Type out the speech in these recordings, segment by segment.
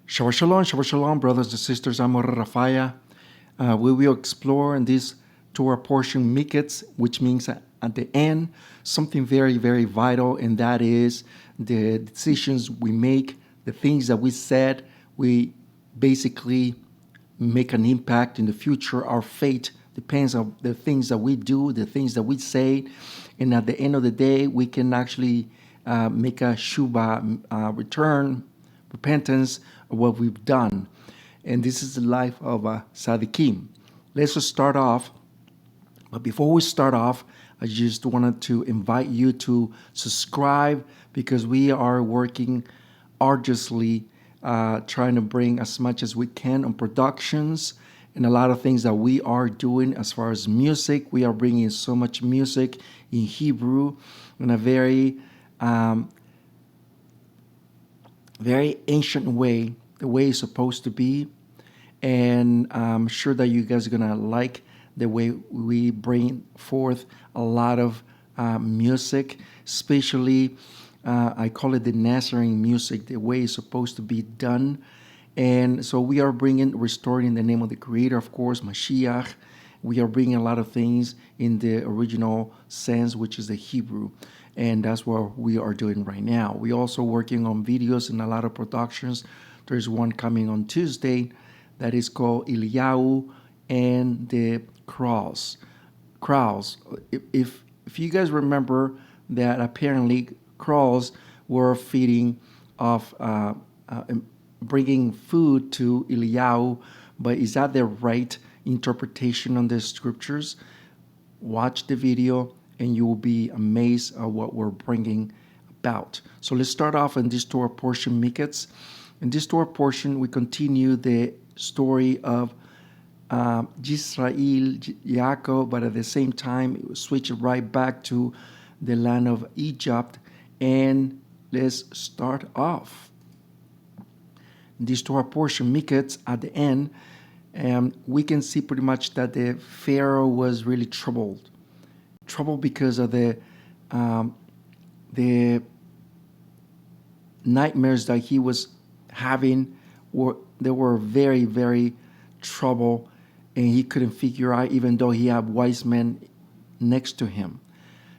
Shabbat Shalom, brothers and sisters. I'm Moreh Rapha'Yah. We will explore in this Torah portion Miketz, which means at the end, something very, very vital, and that is the decisions we make, the things that we said, we basically make an impact in the future. Our fate depends on the things that we do, the things that we say, and at the end of the day, we can actually make a shuba, return, repentance of what we've done. And this is the life of Sadiqim. Let's just start off. But before we start off, I just wanted to invite you to subscribe because we are working arduously trying to bring as much as we can on productions and a lot of things that we are doing as far as music. We are bringing so much music in Hebrew in a very ancient way, the way it's supposed to be. And I'm sure that you guys are going to like the way we bring forth a lot of music, especially I call it the Nazarene music, the way it's supposed to be done. And so we are restoring in the name of the Creator, of course, Mashiach. We are bringing a lot of things in the original sense, which is the Hebrew. And that's what we are doing right now. We're also working on videos and a lot of productions. There's one coming on Tuesday that is called Eliyahu and the Crows. If you guys remember that apparently crows were feeding off, bringing food to Eliyahu, but is that the right interpretation on the scriptures? Watch the video and you will be amazed at what we're bringing about. So let's start off in this Torah portion, Miketz. In this Torah portion, we continue the story of Yisrael, Yaakov, but at the same time, it was switched right back to the land of Egypt. And let's start off. In this Torah portion, Miketz, at the end, we can see pretty much that the Pharaoh was really troubled because of the nightmares that he was having. They were very, very trouble, and he couldn't figure out, even though he had wise men next to him.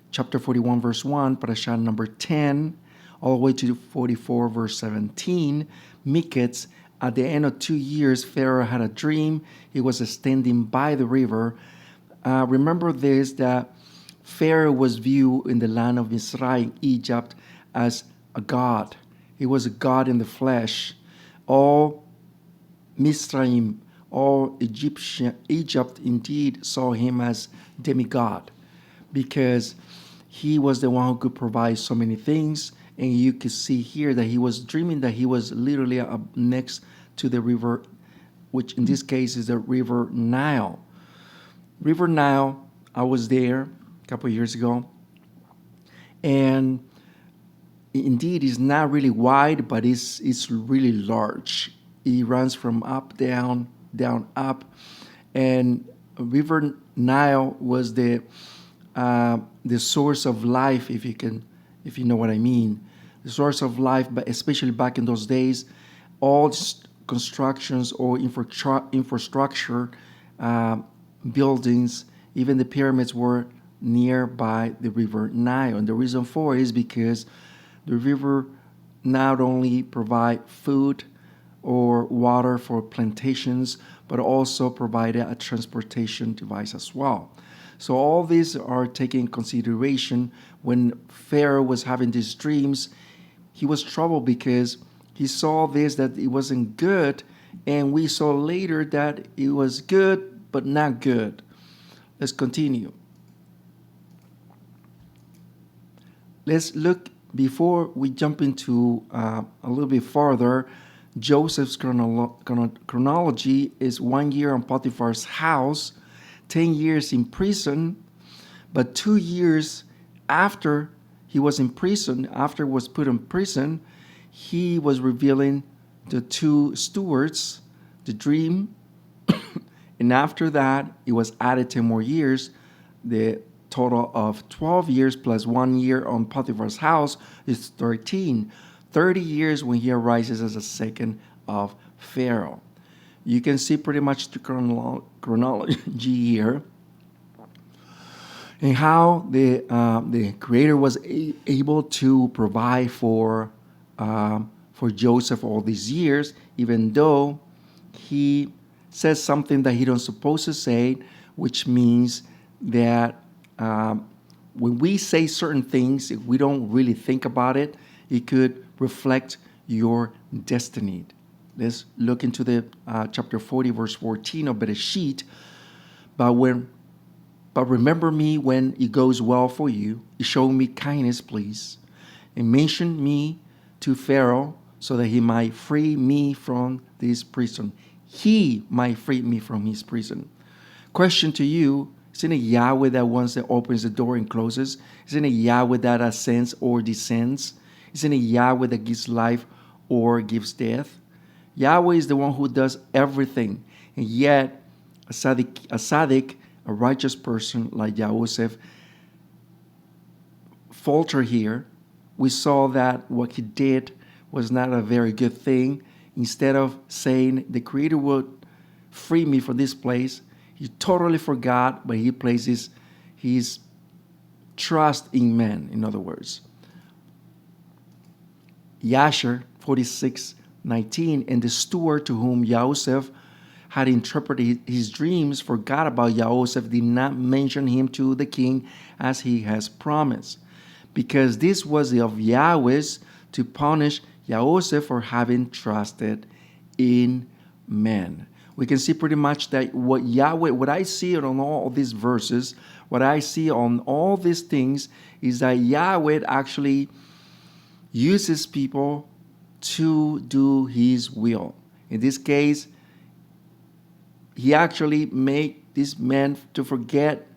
Chapter 41, verse 1, Parashat number 10, all the way to 44, verse 17, Miketz. At the end of 2 years, Pharaoh had a dream. He was standing by the river. Remember this, that Pharaoh was viewed in the land of Israel, Egypt, as a god. He was a god in the flesh. All Misraim, all Egypt indeed saw him as demigod because he was the one who could provide so many things. And you can see here that he was dreaming that he was literally up next to the river, which in this case is the River Nile. River Nile, I was there a couple of years ago. And indeed, it's not really wide, but it's really large. It runs from up, down, down, up. And River Nile was the source of life, if you know what I mean. The source of life, but especially back in those days, all constructions or infrastructure, buildings, even the pyramids were nearby the River Nile. And the reason for it is because the river not only provide food or water for plantations, but also provided a transportation device as well. So all these are taken in consideration. When Pharaoh was having these dreams, he was troubled because he saw this, that it wasn't good, and we saw later that it was good, but not good. Let's continue. Let's look, before we jump into a little bit farther, Joseph's chronology is 1 year on Potiphar's house, 10 years in prison, but 2 years after he was in prison, after was put in prison, he was revealing the two stewards the dream, and after that, it was added 10 more years. The total of 12 years plus 1 year on Potiphar's house is 13. 30 years when he arises as a second of Pharaoh. You can see pretty much the chronology here, and how the Creator was able to provide for Joseph all these years, even though he says something that he don't supposed to say, which means that when we say certain things, if we don't really think about it, it could reflect your destiny. Let's look into the chapter 40, verse 14 of Bereshit. But remember me when it goes well for you. Show me kindness, please, and mention me to Pharaoh so that he might free me from this prison. He might free me from his prison. Question to you, isn't it Yahweh that once that opens the door and closes? Isn't it Yahweh that ascends or descends? Isn't it Yahweh that gives life or gives death? Yahweh is the one who does everything. And yet, a tzaddik, a righteous person like Joseph, falter here. We saw that what he did was not a very good thing. Instead of saying the Creator would free me from this place, he totally forgot, but he places his trust in men, in other words. Yasher 46:19, and the steward to whom Joseph had interpreted his dreams forgot about Joseph, did not mention him to the king as he has promised, because this was of Yahweh's to punish Joseph for having trusted in men. We can see pretty much that what I see on all these verses, what I see on all these things is that Yahweh actually uses people to do his will. In this case, he actually made this man to forget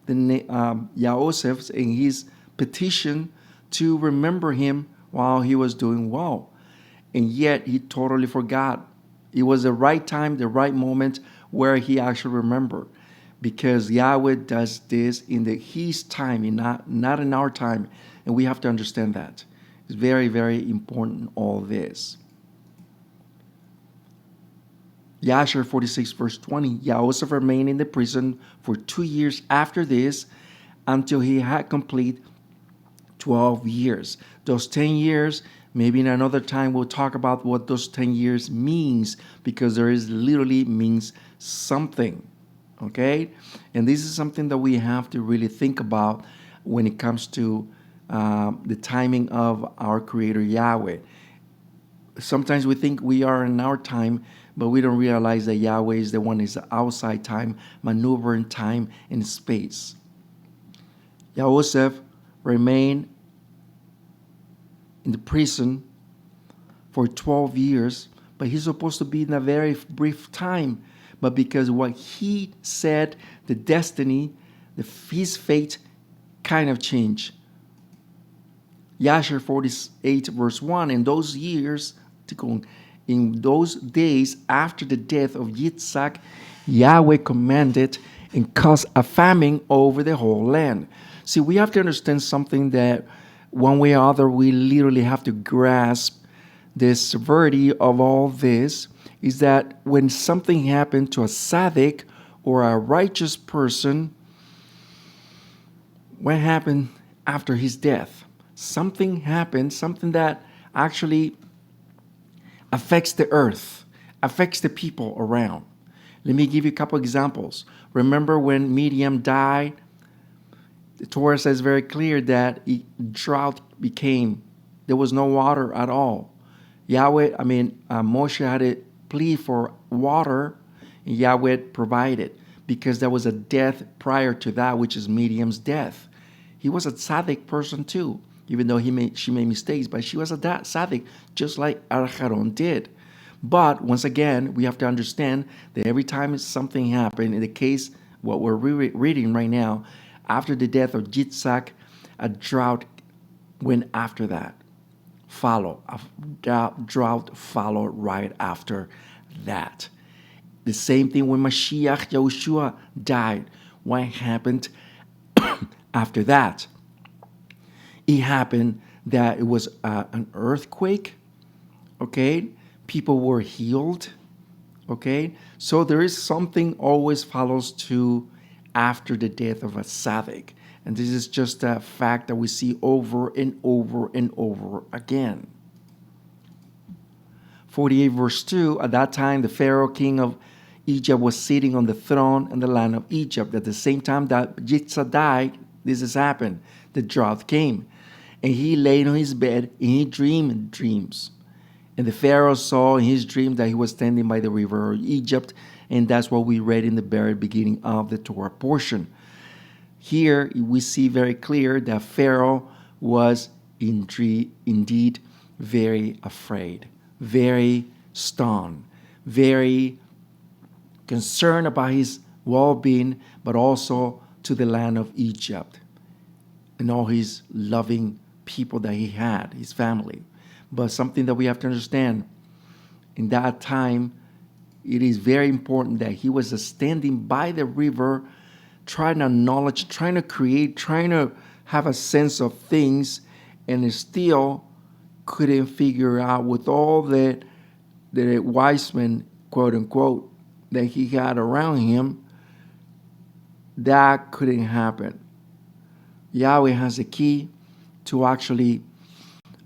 the Joseph and his petition to remember him while he was doing well. And yet he totally forgot. It was the right time, the right moment where he actually remembered. Because Yahweh does this in his time, and not in our time. And we have to understand that. It's very, very important, all this. Yasher 46 verse 20, Joseph remained in the prison for 2 years after this, until he had complete 12 years. Those 10 years, maybe in another time we'll talk about what those 10 years means, because there is literally means something, okay? And this is something that we have to really think about when it comes to the timing of our Creator Yahweh. Sometimes we think we are in our time, but we don't realize that Yahweh is the one who is outside time, maneuvering time and space. Joseph remained in the prison for 12 years, but he's supposed to be in a very brief time. But because what he said, the destiny, his fate kind of changed. Yasher 48 verse 1, in those days after the death of Yitzhak, Yahweh commanded and caused a famine over the whole land. See, we have to understand something that one way or other we literally have to grasp the severity of all this, is that when something happened to a tzaddik or a righteous person, what happened after his death? Something happened, something that actually affects the earth, affects the people around. Let me give you a couple examples. Remember when Miriam died, the Torah says very clear that drought became, there was no water at all. Moshe had to plead for water, and Yahweh provided, because there was a death prior to that, which is Miriam's death. He was a tzaddik person too, even though she made mistakes, but she was a tzaddik, just like Aharon did. But once again, we have to understand that every time something happened, in the case, what we're reading right now, after the death of Yitzhak, a drought went after that. Drought followed right after that. The same thing when Mashiach Yahushua died. What happened after that? It happened that it was an earthquake, okay? people were healed. Okay, so there is something always follows to after the death of a tzaddik, and this is just a fact that we see over and over and over again. 48 verse 2, at that time the Pharaoh king of Egypt was sitting on the throne in the land of Egypt. At the same time that Yitzhak died, this has happened. The drought came, and he lay on his bed and he dreamed dreams. And the Pharaoh saw in his dream that he was standing by the river of Egypt, and that's what we read in the very beginning of the Torah portion. Here we see very clear that Pharaoh was indeed very afraid, very stunned, very concerned about his well-being, but also to the land of Egypt and all his loving people that he had, his family. But something that we have to understand, in that time, it is very important that he was standing by the river, trying to acknowledge, trying to create, trying to have a sense of things, and still couldn't figure out with all the wise men, quote unquote, that he had around him, that couldn't happen. Yahweh has a key to actually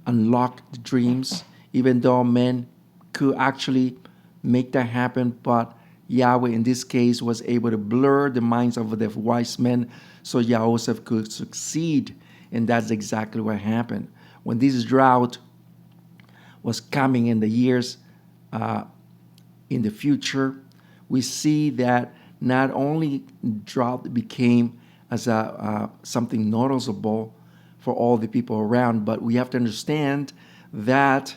unlock the dreams, even though men could actually make that happen, but Yahweh in this case was able to blur the minds of the wise men so Joseph could succeed, and that's exactly what happened. When this drought was coming in the years in the future, we see that not only drought became as something noticeable for all the people around, but we have to understand that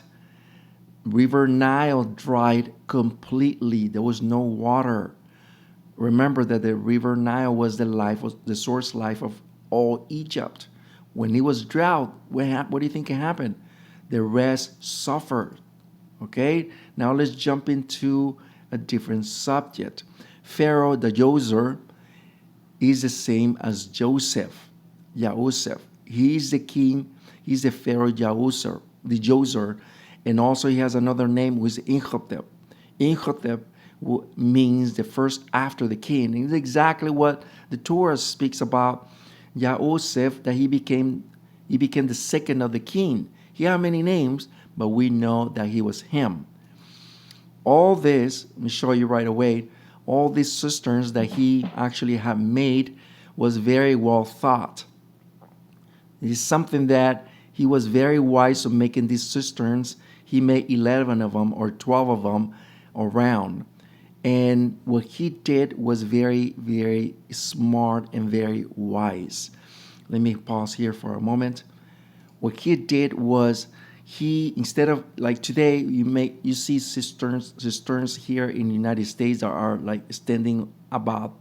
River Nile dried completely. There was no water. Remember that the River Nile was the source life of all Egypt. When it was drought, what do you think happened? The rest suffered. Okay? Now let's jump into a different subject. Pharaoh the Djoser is the same as Joseph. He is the king. He's the Pharaoh the Djoser. And also he has another name, which is Imhotep. Imhotep means the first after the king. And it's exactly what the Torah speaks about Joseph, that he became the second of the king. He had many names, but we know that he was him. All this, let me show you right away, all these cisterns that he actually had made was very well thought. It is something that he was very wise of making these cisterns. He made 11 of them or 12 of them around. And what he did was very, very smart and very wise. Let me pause here for a moment. What he did was instead of like today, you see cisterns here in the United States that are like standing above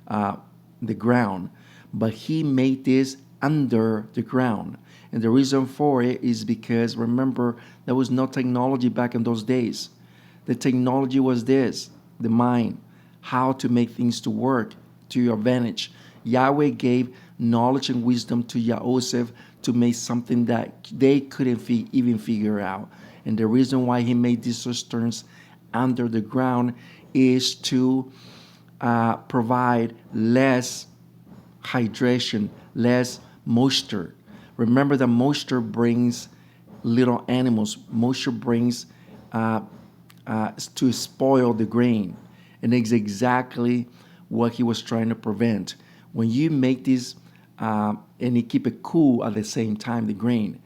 the ground, but he made this under the ground. And the reason for it is because, remember, there was no technology back in those days. The technology was the mind, how to make things to work to your advantage. Yahweh gave knowledge and wisdom to Joseph to make something that they couldn't even figure out. And the reason why he made these cisterns under the ground is to provide less hydration, less moisture. Remember that moisture brings little animals. Moisture brings to spoil the grain. And it's exactly what he was trying to prevent. When you make this and you keep it cool at the same time, the grain,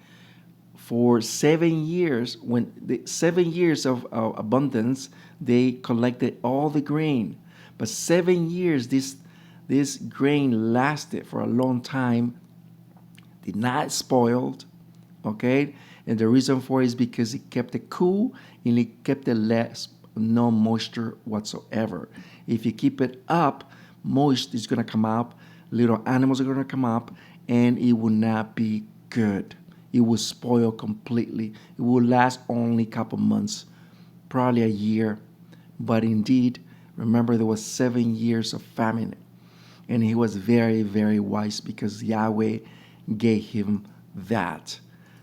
for 7 years, when the 7 years of abundance, they collected all the grain. But 7 years, this grain lasted for a long time, did not spoiled, okay? And the reason for it is because it kept it cool and it kept it no moisture whatsoever. If you keep it up, moist is going to come up, little animals are going to come up, and it will not be good. It will spoil completely. It will last only a couple months, probably a year. But indeed, remember there was 7 years of famine. And he was very, very wise because Yahweh gave him that.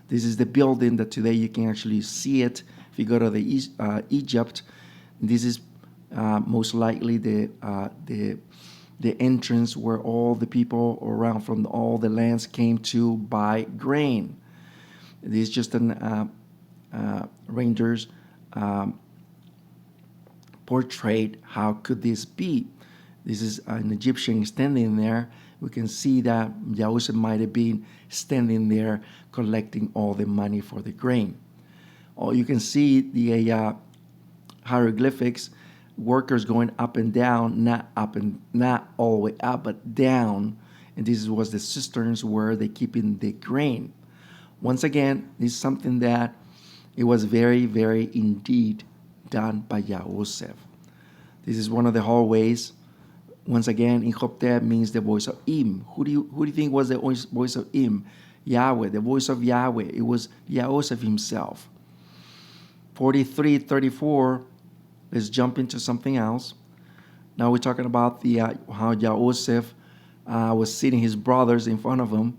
This is the building that today you can actually see it, If you go to the Egypt, this is most likely the entrance where all the people around from all the lands came to buy grain. This is just an renders portrait. How could this be? This is an Egyptian standing there. We can see that Joseph might have been standing there collecting all the money for the grain. Or you can see the hieroglyphics, workers going up and down, not all the way up, but down. And this was the cisterns where they keeping the grain. Once again, this is something that it was very, very indeed done by Joseph. This is one of the hallways. Once again, Imhotep means the voice of Im. Who do you think was the voice of Im? Yahweh, the voice of Yahweh. It was Joseph himself. 43:34. Let's jump into something else. Now we're talking about the how Joseph was sitting his brothers in front of him.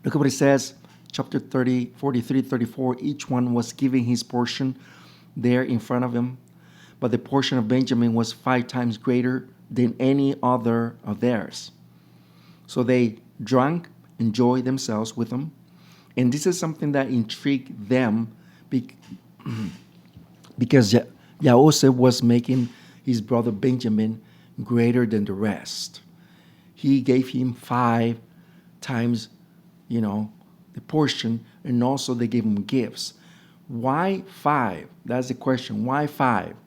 Look at what it says, chapter 43:34. Each one was giving his portion there in front of him. But the portion of Benjamin was 5 times greater than any other of theirs. So they drank, enjoyed themselves with them. And this is something that intrigued them because Joseph was making his brother Benjamin greater than the rest. He gave him 5 times, the portion, and also they gave him gifts. Why 5? That's the question. Why 5?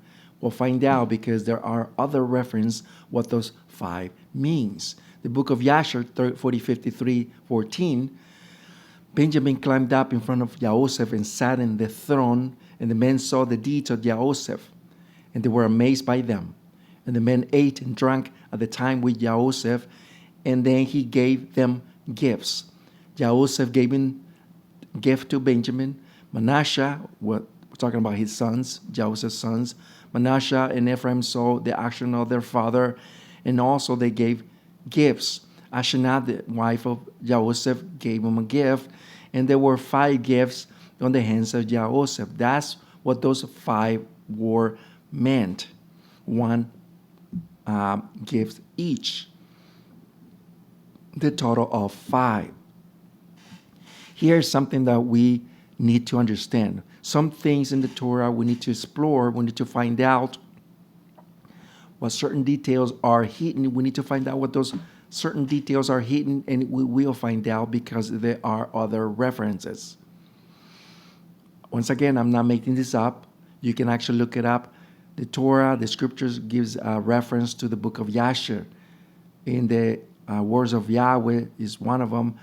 We'll find out because there are other references what those 5 means. The book of Yasher, 40:53-14, Benjamin climbed up in front of Joseph and sat in the throne, and the men saw the deeds of Joseph, and they were amazed by them. And the men ate and drank at the time with Joseph, and then he gave them gifts. Joseph gave him gift to Benjamin. Manasseh, we're talking about his sons, Joseph's sons. Manasseh and Ephraim saw the action of their father, and also they gave gifts. Asenath, the wife of Joseph, gave him a gift, and there were 5 gifts on the hands of Joseph. That's what those 5 were meant. 1 gift each. The total of 5. Here's something that we need to understand. Some things in the Torah we need to explore. We need to find out what certain details are hidden. We need to find out what those certain details are hidden, and we will find out because there are other references. Once again, I'm not making this up. You can actually look it up. The Torah, the scriptures, gives a reference to the book of Yasher. In the words of Yahweh is one of them.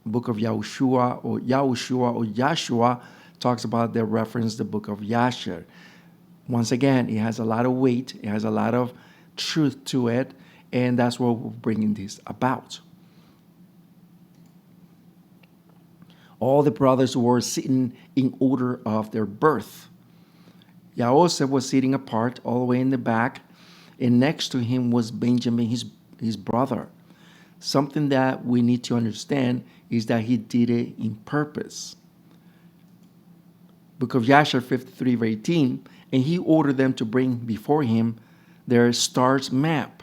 Book of Yahushua or Yahshua talks about the reference, the book of Yasher. Once again, it has a lot of weight. It has a lot of truth to it. And that's what we're bringing this about. All the brothers were sitting in order of their birth. Joseph was sitting apart all the way in the back, and next to him was Benjamin, his brother. Something that we need to understand is that he did it in purpose. Book of Yasher 53:18, and he ordered them to bring before him their stars map.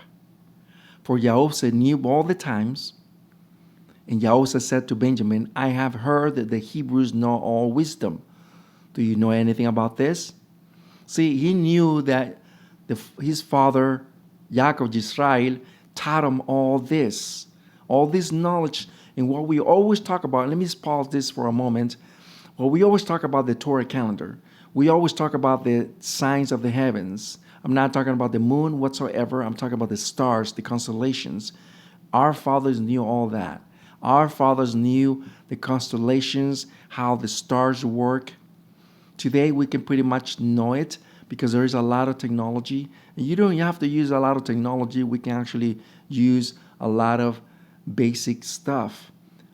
For Joseph knew all the times. And Joseph said to Benjamin, I have heard that the Hebrews know all wisdom. Do you know anything about this? See, he knew that his father, Yaakov Israel, taught him all this knowledge. And what we always talk about, let me just pause this for a moment. Well, we always talk about the Torah calendar. We always talk about the signs of the heavens. I'm not talking about the moon whatsoever. I'm talking about the stars, the constellations. Our fathers knew all that. Our fathers knew the constellations, how the stars work. Today, we can pretty much know it because there is a lot of technology. And you don't have to use a lot of technology. We can actually use a lot of basic stuff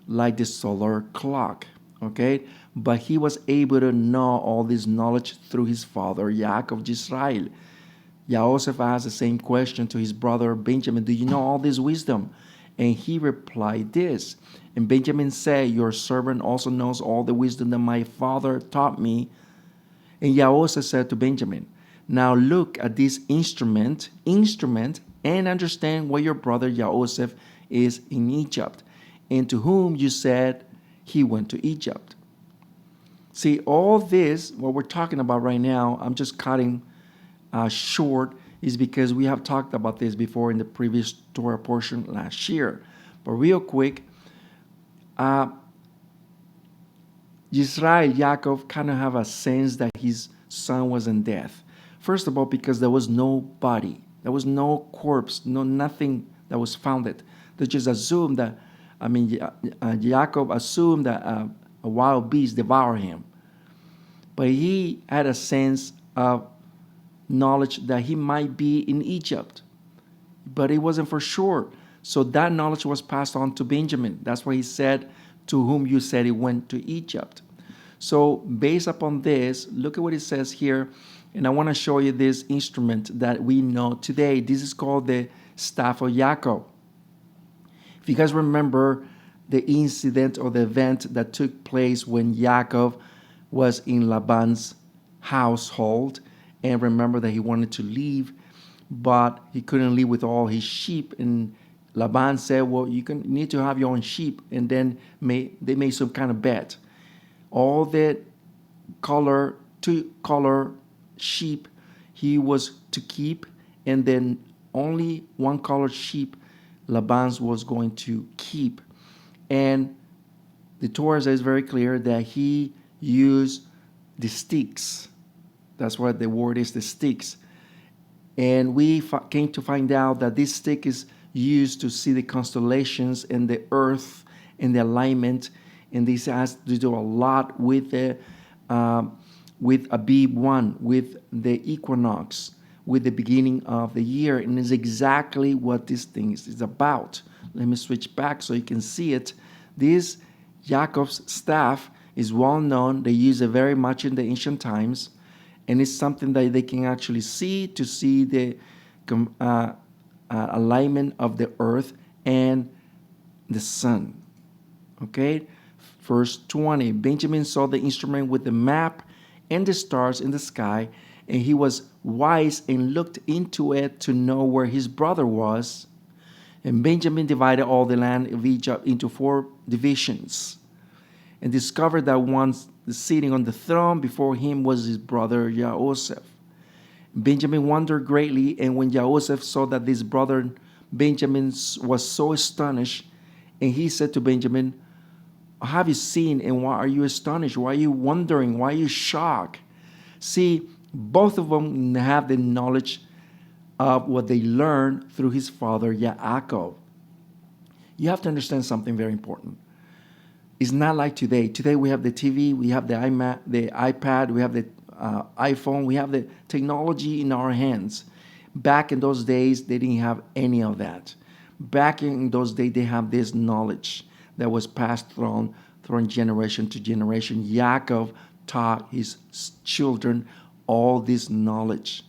like the solar clock, okay? But he was able to know all this knowledge through his father, Yaakov Israel. Joseph asked the same question to his brother Benjamin, do you know all this wisdom? And he replied this. And Benjamin said, your servant also knows all the wisdom that my father taught me. And Joseph said to Benjamin, now look at this instrument, and understand why your brother Joseph is in Egypt, and to whom you said he went to Egypt. See, all this, what we're talking about right now, I'm just cutting short, is because we have talked about this before in the previous Torah portion last year. But real quick, Israel, Yaakov, kind of have a sense that his son was in death. First of all, because there was no body, there was no corpse, nothing that was founded. They just assumed that, Yaakov assumed that a wild beast devoured him. But he had a sense of knowledge that he might be in Egypt, but it wasn't for sure. So that knowledge was passed on to Benjamin. That's why he said, to whom you said he went to Egypt. So based upon this, look at what it says here. And I want to show you this instrument that we know today. This is called the staff of Yaakov. If you guys remember the incident or the event that took place when Yaakov was in Laban's household, and remember that he wanted to leave, but he couldn't leave with all his sheep. And Laban said, well, you need to have your own sheep. And then they made some kind of bet. All the two color sheep he was to keep, and then only one colored sheep Laban's was going to keep. And the Torah says very clear that he used the sticks. That's what the word is, the sticks. And we came to find out that this stick is used to see the constellations and the earth and the alignment. And this has to do a lot with the with Abib 1, with the equinox, with the beginning of the year. And it's exactly what this thing is about. Let me switch back so you can see it. This Yaakov's staff is well known. They use it very much in the ancient times. And it's something that they can actually see, to see the alignment of the earth and the sun. Okay? Verse 20, Benjamin saw the instrument with the map and the stars in the sky, and he was wise and looked into it to know where his brother was. And Benjamin divided all the land of Egypt into 4 divisions, and discovered that one sitting on the throne before him was his brother Joseph. Benjamin wondered greatly, and when Joseph saw that his brother Benjamin was so astonished, and he said to Benjamin, have you seen, and why are you astonished? Why are you wondering? Why are you shocked? See, both of them have the knowledge of what they learned through his father Yaakov. You have to understand something very important. It's not like today. Today we have the TV, we have the iPad, we have the iPhone, we have the technology in our hands. Back in those days, they didn't have any of that. Back in those days, they have this knowledge that was passed from generation to generation. Yaakov taught his children all this knowledge.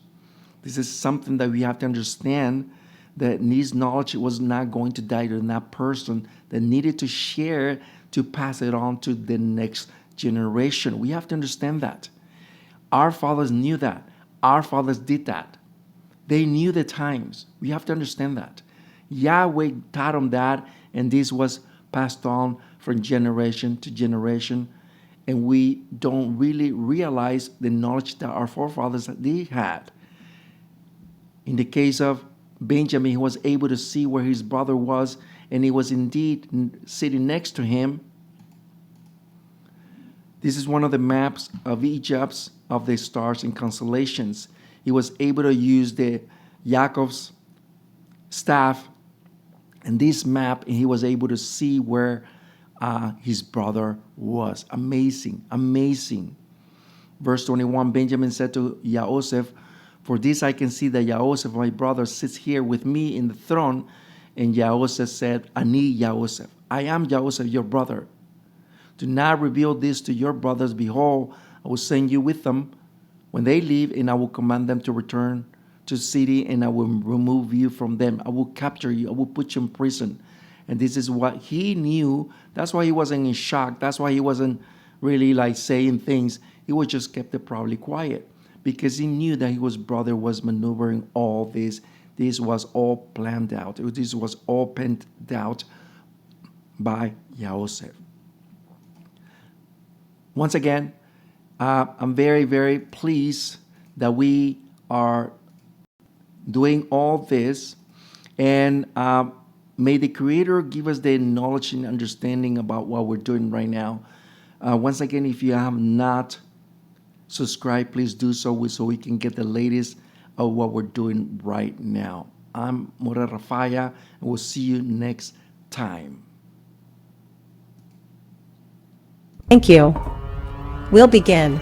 This is something that we have to understand, that this knowledge was not going to die to that person, that needed to share to pass it on to the next generation. We have to understand that. Our fathers knew that. Our fathers did that. They knew the times. We have to understand that. Yahweh taught them that, and this was passed on from generation to generation. And we don't really realize the knowledge that our forefathers they had. In the case of Benjamin, he was able to see where his brother was, and he was indeed sitting next to him. This is one of the maps of Egypt of the stars and constellations. He was able to use the Yaakov's staff and this map, and he was able to see where his brother was. Amazing, amazing. Verse 21, Benjamin said to Joseph, for this I can see that Joseph, my brother, sits here with me in the throne. And Joseph said, Ani Joseph, I am Joseph, your brother. Do not reveal this to your brothers. Behold, I will send you with them when they leave, and I will command them to return to the city, and I will remove you from them. I will capture you. I will put you in prison. And this is what he knew. That's why he wasn't in shock. That's why he wasn't really like saying things. He was just kept it probably quiet because he knew that his brother was maneuvering all this. This was all planned out. This was all penned out by Yosef. Once again, I'm very, very pleased that we are doing all this, and may the Creator give us the knowledge and understanding about what we're doing right now. Once again, if you have not subscribed, please do so we can get the latest of what we're doing right now. I'm Moreh Rapha'Yah, and we'll see you next time. Thank you. We'll begin.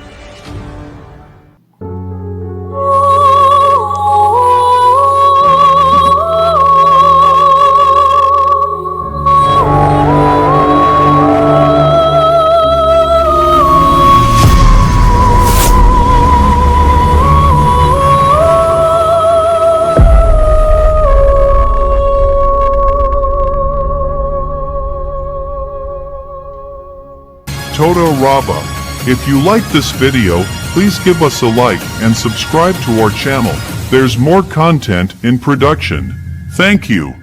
Toda Rabba. If you like this video, please give us a like and subscribe to our channel. There's more content in production. Thank you.